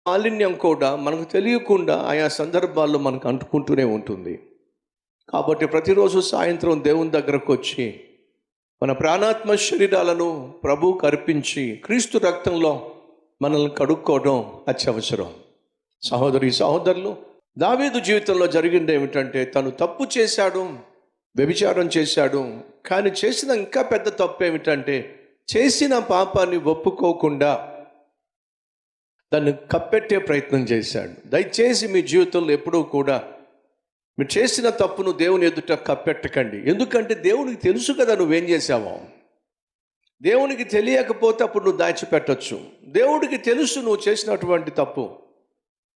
మాలిన్యం కూడా మనకు తెలియకుండా ఆయా సందర్భాల్లో మనకు అంటుకుంటూనే ఉంటుంది. కాబట్టి ప్రతిరోజు సాయంత్రం దేవుని దగ్గరకు వచ్చి మన ప్రాణాత్మ శరీరాలను ప్రభువుకు అర్పించి క్రీస్తు రక్తంలో మనల్ని కడుక్కోవడం అత్యవసరం. సహోదరి సహోదరులు, దావీదు జీవితంలో జరిగింది ఏమిటంటే, తను తప్పు చేశాడు, వ్యభిచారం చేశాడు. కానీ చేసిన ఇంకా పెద్ద తప్పు ఏమిటంటే, చేసిన పాపాన్ని ఒప్పుకోకుండా దాన్ని కప్పెట్టే ప్రయత్నం చేశాడు. దయచేసి మీ జీవితంలో ఎప్పుడూ కూడా మీరు చేసిన తప్పును దేవుని ఎదుట కప్పెట్టకండి. ఎందుకంటే దేవునికి తెలుసు కదా నువ్వేం చేసావో. దేవునికి తెలియకపోతే అప్పుడు నువ్వు దాచిపెట్టచ్చు. దేవుడికి తెలుసు నువ్వు చేసినటువంటి తప్పు.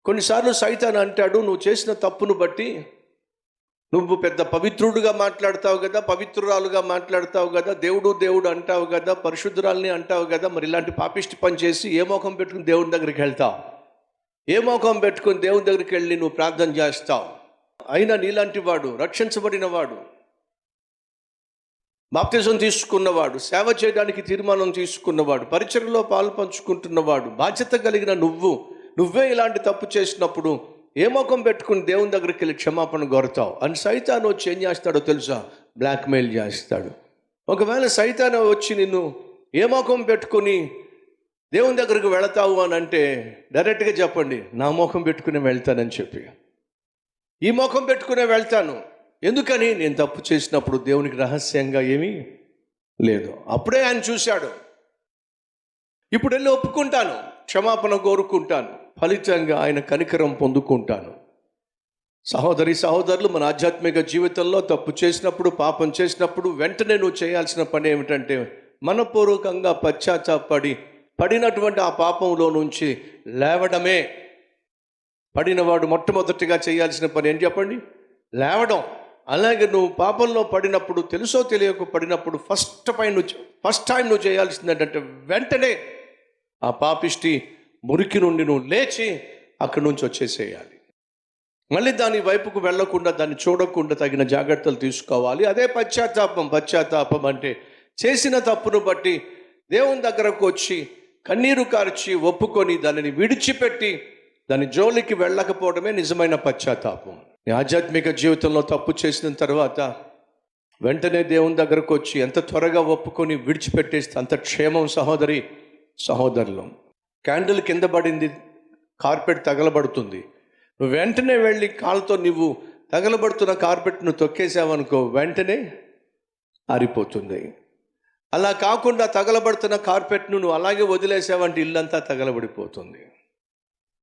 కొన్నిసార్లు సైతాన్ అంటాడు, నువ్వు చేసిన తప్పును బట్టి నువ్వు పెద్ద పవిత్రుడుగా మాట్లాడతావు కదా, పవిత్రురాలుగా మాట్లాడతావు కదా, దేవుడు దేవుడు అంటావు కదా, పరిశుద్ధురాల్ని అంటావు కదా, మరి ఇలాంటి పాపిష్టి పని చేసి ఏ మోకం పెట్టుకుని దేవుని దగ్గరికి వెళ్తావు? ఏ మోకం పెట్టుకుని దేవుని దగ్గరికి వెళ్ళి నువ్వు ప్రార్థన చేస్తావు? అయినా నీలాంటి వాడు, రక్షించబడిన వాడు, బాప్తిజం తీసుకున్నవాడు, సేవ చేయడానికి తీర్మానం తీసుకున్నవాడు, పరిచర్యలో పాలు పంచుకుంటున్నవాడు, బాధ్యత కలిగిన నువ్వే ఇలాంటి తప్పు చేసినప్పుడు ఏ ముఖం పెట్టుకుని దేవుని దగ్గరికి వెళ్ళి క్షమాపణ కోరుతావు అని సైతాను వచ్చి ఏం చేస్తాడో తెలుసా? బ్లాక్మెయిల్ చేస్తాడు. ఒకవేళ సైతాను వచ్చి నిన్ను ఏ ముఖం పెట్టుకొని దేవుని దగ్గరికి వెళతావు అని అంటే డైరెక్ట్గా చెప్పండి, నా ముఖం పెట్టుకుని వెళ్తానని చెప్పి. ఈ ముఖం పెట్టుకునే వెళ్తాను. ఎందుకని? నేను తప్పు చేసినప్పుడు దేవునికి రహస్యంగా ఏమీ లేదు. అప్పుడే ఆయన చూశాడు. ఇప్పుడు వెళ్ళి ఒప్పుకుంటాను, క్షమాపణ కోరుకుంటాను, ఫలితంగా ఆయన కనికరం పొందుకుంటాను. సహోదరి సహోదరులు, మన ఆధ్యాత్మిక జీవితంలో తప్పు చేసినప్పుడు, పాపం చేసినప్పుడు వెంటనే నువ్వు చేయాల్సిన పని ఏమిటంటే, మనపూర్వకంగా పడినటువంటి ఆ పాపంలో నుంచి లేవడమే. పడినవాడు మొట్టమొదటిగా చేయాల్సిన పని ఏంటి చెప్పండి? లేవడం. అలాగే నువ్వు పాపంలో పడినప్పుడు, తెలుసో తెలియక పడినప్పుడు ఫస్ట్ టైం నువ్వు చేయాల్సింది ఏంటంటే, వెంటనే ఆ పాపిష్టి మురికి నుండి నువ్వు లేచి అక్కడి నుంచి వచ్చేసేయాలి. మళ్ళీ దాని వైపుకు వెళ్లకుండా, దాన్ని చూడకుండా తగిన జాగ్రత్తలు తీసుకోవాలి. అదే పశ్చాత్తాపం అంటే చేసిన తప్పును బట్టి దేవుని దగ్గరకు వచ్చి కన్నీరు కార్చి ఒప్పుకొని దానిని విడిచిపెట్టి దాని జోలికి వెళ్ళకపోవడమే నిజమైన పశ్చాత్తాపం. నీ ఆధ్యాత్మిక జీవితంలో తప్పు చేసిన తర్వాత వెంటనే దేవుని దగ్గరకు వచ్చి ఎంత త్వరగా ఒప్పుకొని విడిచిపెట్టేస్తే అంత క్షేమం. సహోదరి సహోదరులు, క్యాండిల్ కింద పడింది, కార్పెట్ తగలబడుతుంది. నువ్వు వెంటనే వెళ్ళి కాలుతో నువ్వు తగలబడుతున్న కార్పెట్ను తొక్కేసావనుకో, వెంటనే ఆరిపోతుంది. అలా కాకుండా తగలబడుతున్న కార్పెట్ను నువ్వు అలాగే వదిలేసావంటే ఇల్లంతా తగలబడిపోతుంది.